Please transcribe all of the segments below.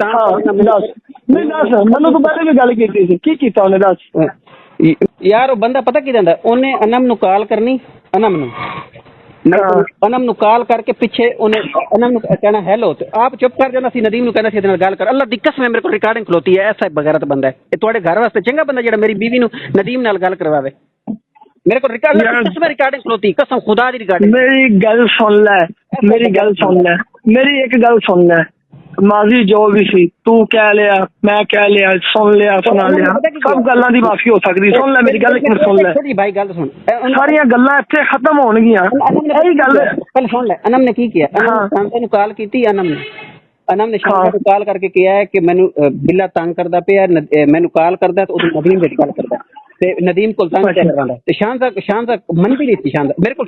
ਦੱਸ ਨਹੀਂ ਦੱਸ, ਮੈਨੂੰ ਤੂੰ ਪਹਿਲੇ ਵੀ ਗੱਲ ਕੀਤੀ ਸੀ, ਕੀ ਕੀਤਾ ਉਹਨੇ ਦੱਸ। ਯਾਰ ਉਹ ਬੰਦਾ ਪਤਾ ਕੀ ਦਿੰਦਾ, ਉਹਨੇ ਅਨਮ ਨੂੰ ਕਾਲ ਕਰਨੀ, ਅਨਮ ਨੂੰ ਕਾਲ ਕਰਕੇ ਪਿੱਛੇ ਉਹਨੇ ਅਨਮ ਨੂੰ ਕਹਿਣਾ ਹੈਲੋ, ਤੇ ਆਪ ਚੁੱਪ ਕਰ ਜਾਂਦਾ ਸੀ, ਨਦੀਮ ਨੂੰ ਕਹਿੰਦਾ ਸੀ ਇਹਦੇ ਨਾਲ ਗੱਲ ਕਰ। ਅੱਲਾ ਦੀ ਕਸਮ ਮੇਰੇ ਕੋਲ ਰਿਕਾਰਡਿੰਗ ਖਲੋਤੀ ਹੈ, ਐਸਾ ਬਗੈਰਤ ਬੰਦਾ ਹੈ ਇਹ। ਤੁਹਾਡੇ ਘਰ ਵਾਸਤੇ ਚੰਗਾ ਬੰਦਾ ਜਿਹੜਾ ਮੇਰੀ ਬੀਵੀ ਨੂੰ ਨਦੀਮ ਨਾਲ ਗੱਲ ਕਰਵਾਵੇ। ਮੇਰੇ ਕੋਲ ਰਿਕਾਰਡਿੰਗ ਖਲੋਤੀ, ਕਸਮ ਖੁਦਾ ਦੀ ਰਿਕਾਰਡਿੰਗ। ਮੇਰੀ ਗੱਲ ਸੁਣ ਲੈ, ਮੇਰੀ ਇੱਕ ਗੱਲ ਸੁਣ ਲੈ। ਮਾਜ਼ੀ ਜੋ ਵੀ ਸੀ ਤੂੰ ਕਹਿ ਲਿਆ, ਮੈਂ ਕਹਿ ਲਿਆ, ਸੁਣ ਲਿਆ, ਸੁਣਾ ਲਿਆ, ਸਭ ਗੱਲਾਂ ਦੀ ਮਾਫੀ ਹੋ ਸਕਦੀ। ਸੁਣ ਲੈ ਮੇਰੀ ਗੱਲ, ਇੱਕ ਮਿੰਟ ਸੁਣ ਲੈ ਭਾਈ, ਗੱਲ ਸੁਣ। ਸਾਰੀਆਂ ਗੱਲਾਂ ਇੱਥੇ ਖਤਮ ਹੋਣਗੀਆਂ। ਇਹੀ ਗੱਲ ਪਹਿਲੇ ਸੁਣ ਲੈ, ਅਨਮ ਨੇ ਕੀ ਕਿਹਾ। ਸ਼ਾਂਤਾ ਨੂੰ ਕਾਲ ਕੀਤੀ, ਅਨਮ ਨੇ ਸ਼ਾਂਤਾ ਨੂੰ ਕਾਲ ਕਰਕੇ ਕਿਹਾ ਹੈ ਕਿ ਮੈਨੂੰ ਬਿੱਲਾ ਤੰਗ ਕਰਦਾ ਪਿਆ, ਮੈਨੂੰ ਕਾਲ ਕਰਦਾ ਤੇ ਉਦੋਂ ਨਦੀਮ ਵਿੱਚ ਗੱਲ ਕਰਦਾ ਤੇ ਨਦੀਮ ਕੋਲ ਤੰਗ ਕਰਵਾਉਂਦਾ ਤੇ ਸ਼ਾਂਤਾ ਮੰਨਦੀ ਨਹੀਂ ਸੀ। ਸ਼ਾਂਤਾ ਮੇਰੇ ਕੋਲ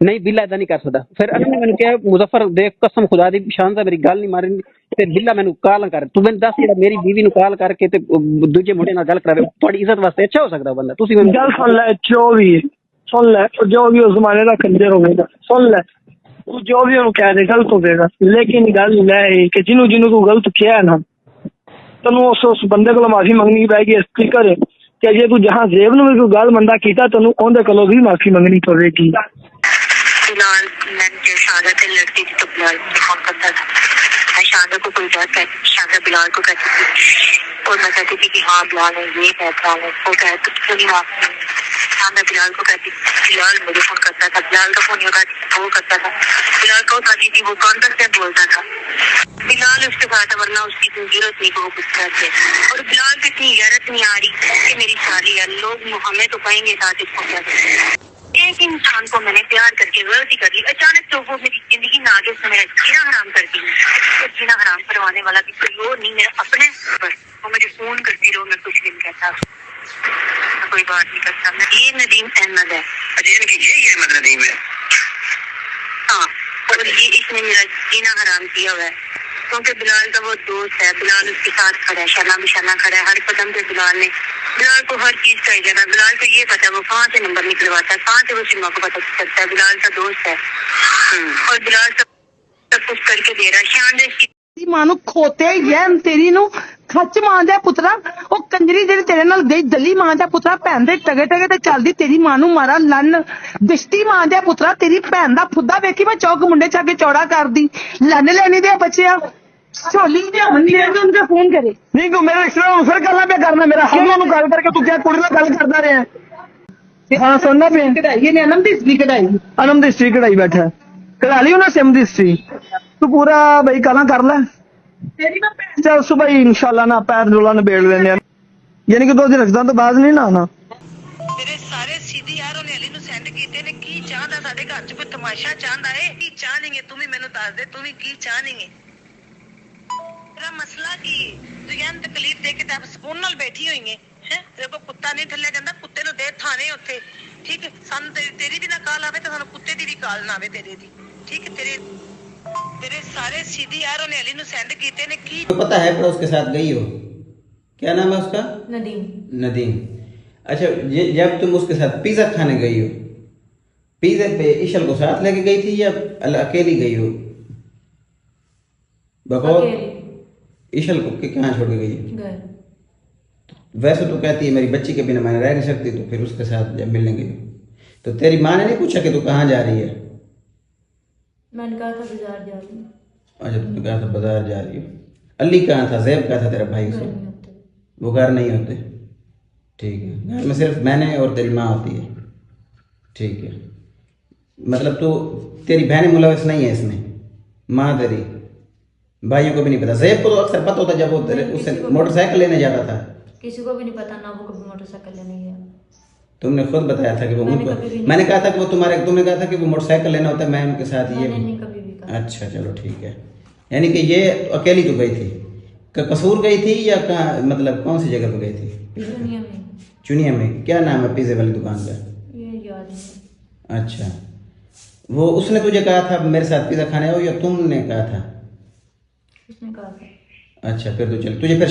ਨਹੀਂ ਬਿੱਲਾ ਇਦਾਂ ਨਹੀਂ ਕਰ ਸਕਦਾ। ਫਿਰ ਅਨਮ ਨੇ ਮੈਨੂੰ ਕਿਹਾ ਮੁਜ਼ੱਫਰ ਦੇਖ ਕਸਮ ਖੁਦਾ ਦੀ, ਸ਼ਾਂਤਾ ਮੇਰੀ ਗੱਲ ਨਹੀਂ ਮਾਰਨੀ ਤੇ ਬਿੱਲਾ ਮੈਨੂੰ ਕਾਲ ਨਾ ਕਰ। ਤੂੰ ਮੈਨੂੰ ਦੱਸ ਜਿਹੜਾ ਮੇਰੀ ਬੀਵੀ ਨੂੰ ਕਾਲ ਕਰਕੇ ਤੇ ਦੂਜੇ ਮੁੰਡੇ ਨਾਲ ਗੱਲ ਕਰਾਵੇ, ਤੁਹਾਡੀ ਇੱਜ਼ਤ ਵਾਸਤੇ ਅੱਛਾ ਹੋ ਸਕਦਾ ਬੰਦਾ। ਤੁਸੀਂ ਮੈਨੂੰ ਗੱਲ ਸੁਣ ਲੈ, ਜੋ ਵੀ ਸੁਣ ਲੈ, ਜੋ ਵੀ ਉਸ ਜ਼ਮਾਨੇ ਦਾ ਕੰਜਰ ਹੋਵੇਗਾ, ਸੁਣ ਲੈ, ਤੂੰ ਜੋ ਵੀ ਉਹਨੂੰ ਕਹਿ ਦੇ ਗਲਤ ਹੋਵੇਗਾ, ਲੇਕਿਨ ਗੱਲ ਇਹ ਕਿ ਜਿਹਨੂੰ ਤੂੰ ਗਲਤ ਕਿਹਾ ਨਾ, ਤੈਨੂੰ ਉਸ ਬੰਦੇ ਕੋਲੋਂ ਮਾਫੀ ਮੰਗਣੀ ਪਏਗੀ। ਇਸ ਤਰੀਕੇ ਕਿ ਜੇ ਤੂੰ ਜਹਾਂ ਜ਼ੇਬ ਨੂੰ ਵੀ ਕੋਈ ਗੱਲ ਮੰਦਾ ਕੀਤਾ ਤੈਨੂੰ ਉਹਦੇ ਕੋਲੋਂ ਵੀ ਮਾਫੀ ਮੰਗਣੀ ਪਵੇਗੀ। बिलाल मैं शादा से लड़ती थी तो बिलाल मुझे फोन करता था, मैं शादा को कोई बात कहती थी, शादा बिलाल को कहती थी और मैं कहती थी कि हाँ बिलाल है, ये है बिलाल है, वो कहता तो क्यों नहीं माफ। शादा बिलाल को कहती थी, बिलाल मुझे फोन करता था, बिलाल का फोन वो करता था, बिलाल को उठाती थी, वो काउंटर से बोलता था। बिलाल उसके साथ वरना उसकी कोई जरूरत नहीं को वो गुस्सा थे। और बिलाल को इतनी गैरत नहीं आ रही कि मेरी शादी है, लोग हमें तो कहेंगे साथ इसको क्या। एक इंसान को मैंने प्यार करके गलती कर ली, अचानक तो वो मेरी जिंदगी में आगे से मेरा जीना हराम कर दी। तो जीना हराम करवाने वाला भी कोई और नहीं, मेरा अपने बस वो मुझे फोन करती रहो, मैं कुछ भी नहीं कहता, मैं कोई बात नहीं करता। मैं ये नदीम अहमद है, ये अहमद नदीम है, हाँ, और ये इसने मेरा जीना हराम किया हुआ है क्योंकि बिलाल का वो दोस्त है, बिलाल उसके साथ खड़ा है, शर्मा बिशाना खड़ा है हर कदम पे। बिलाल को हर चीज का इजाज़त, बिलाल को ये पता है वो कहाँ से नंबर निकलवाता है, कहाँ से वो सिमा को पता चलता है, बिलाल का दोस्त है और बिलाल सब कुछ करके दे रहा है। शानदार ਮਾਂ ਨੂੰ ਖੋਤੇ ਗਿਆ ਤੇਰੀ ਨੂੰ ਖੱਚ ਮਾਂ ਦਾ ਪੁੱਤਰਾ, ਉਹ ਕੰਜਰੀ ਜਿਹੜੀ ਤੇਰੇ ਨਾਲ ਗਈ ਦਲੀ ਮਾਂ ਦਾ ਪੁੱਤਰਾ, ਭੈਣ ਦੇ ਟਗੇ ਤੇ ਚੱਲਦੀ ਤੇਰੀ ਮਾਂ ਨੂੰ ਮਾਰਾ ਲੰਨ ਦਿਸ਼ਟੀ ਮਾਂ ਦਾ ਪੁੱਤਰਾ। ਤੇਰੀ ਭੈਣ ਦਾ ਫੁੱਦਾ ਵੇਖੀ ਮੈਂ ਚੌਕ ਮੁੰਡੇ ਚਾ ਕੇ ਚੌੜਾ ਕਰਦੀ ਲੰਨ ਲੈਣੀ ਦੇ ਬੱਚਿਆ ਝੋਲੀ ਦੇ ਮੰਨੀ ਉਹਨੂੰ ਫੋਨ ਕਰੇ ਨਹੀਂ ਤੂੰ ਮੇਰੇ ਰਿਸ਼ਤੇ ਨੂੰ ਫਿਰ ਗੱਲਾਂ ਪਿਆ ਕਰਨਾ, ਮੇਰਾ ਹੱਥੋਂ ਨੂੰ ਗੱਲ ਕਰਕੇ ਤੂੰ ਕਿਹਾ ਕੁੜੀ ਨਾਲ ਗੱਲ ਕਰਦਾ ਰਿਹਾ। ਹਾਂ ਸੁਣਨਾ ਪਿਆ, ਕਢਾਈ ਨੇ ਅਨਮ ਦੀ ਹਿਸਟਰੀ ਕਢਾਈ, ਅਨਮ ਦੀ ਹਿਸਟਰੀ ਕਢਾਈ ਬੈਠਾ, ਕਢਾ ਲਈ ਉਹਨਾਂ ਸਿਮ ਦੀ ਹਿਸਟਰੀ। ਤੂੰ ਪੂਰਾ ਬਈ ਕਾਲਾਂ ਕਰ ਲੈ ਤੇਰੀ ਮੈਂ ਭੈਣ ਚੱਲ ਸੁਬਹ ਹੀ ਇਨਸ਼ਾਅੱਲਾ ਨਾ ਪੈਰ ਰੋਲਾ ਨਿਬੇੜ ਲੈਂਦੇ ਆ, ਯਾਨੀ ਕਿ 2 ਦਿਨ ਰਖਦਾਂ ਤੋਂ ਬਾਅਦ ਨਹੀਂ ਨਾ ਆਉਣਾ। ਤੇਰੇ ਸਾਰੇ ਸਿੱਧੀ ਯਾਰ ਉਹਨੇ ਅਲੀ ਨੂੰ ਸੈਂਡ ਕੀਤੇ ਨੇ। ਕੀ ਚਾਹਦਾ ਸਾਡੇ ਘਰ 'ਚ ਕੋਈ ਤਮਾਸ਼ਾ ਚਾਹੁੰਦਾ ਏ? ਕੀ ਚਾਹਣਗੇ ਤੂੰ ਵੀ ਮੈਨੂੰ ਦੱਸ ਦੇ, ਤੂੰ ਵੀ ਕੀ ਚਾਹਣਗੇ? ਤੇਰਾ ਮਸਲਾ ਕੀ ਹੈ? ਤੂੰ ਯਾਰ ਤਕਲੀਫ ਦੇ ਕੇ ਤਾਂ ਸਕੂਨ ਨਾਲ ਬੈਠੀ ਹੋਈ ਹੈ। ਤੇਰੇ ਕੋਲ ਕੁੱਤਾ ਨਹੀਂ ਥੱਲੇ ਜਾਂਦਾ, ਕੁੱਤੇ ਨੂੰ ਦੇ ਥਾਣੇ ਉੱਥੇ, ਠੀਕ ਹੈ? ਸਾਨੂੰ ਤੇਰੀ ਵੀ ਨਾ ਕਾਲ ਆਵੇ ਤਾਂ ਸਾਨੂੰ ਕੁੱਤੇ ਦੀ ਵੀ ਕਾਲ ਨਾ ਆਵੇ ਤੇਰੇ ਦੀ, ਠੀਕ है? तेरे सारे सीधी यार ने अली नु सेंड कीते ने। की तो पता है पर उसके साथ गई हो, क्या नाम है उसका? नदीम। अच्छा, जब तुम उसके साथ पिज़्ज़ा खाने गई हो, पिज़्ज़े पे इशल को साथ लेके गई थी या अकेली गई हो? बकौल इशल को कहाँ छोड़ के गई? वैसे तो कहती है मेरी बच्ची के बिना मैं रह नहीं सकती, तो फिर उसके साथ जब मिलने गई तो तेरी माँ ने नहीं पूछा कि तू कहाँ जा रही है? मैंने कहा था बाजार जा रही हूँ। अच्छा, तुमने कहा था बाजार जा रही हो। अली कहाँ था? ज़ैब कहाँ था तेरा भाई? उसे वो घर नहीं होते, ठीक है? घर में सिर्फ मैंने और तेरी माँ होती है, ठीक है? मतलब तो तेरी बहन मुलविस नहीं है इसमें? माँ तेरी भाइयों को भी नहीं पता? ज़ैब को तो अक्सर पता होता जब वो उससे मोटरसाइकिल लेने जाता था। किसी को भी नहीं पता ना, वो कभी मोटरसाइकिल लेने गया। तुमने खुद बताया था कि वो मैंने कहा था कि वो तुमने कहा था कि वो मोटरसाइकिल लेना होता है, मैं उनके साथ ये नहीं कभी भी कहा। अच्छा चलो ठीक है। यानी कि ये अकेली तो गई थी, कसूर गई थी या मतलब कौन सी जगह पे गई थी? चुनिया में। क्या नाम है पिज़्ज़े वाली दुकान का? ये याद नहीं। अच्छा, वो उसने तुझे कहा था मेरे साथ पिज़्ज़ा खाने आओ या तुमने कहा था? उसने कहा था। अच्छा, फिर तो चल तुझे फिर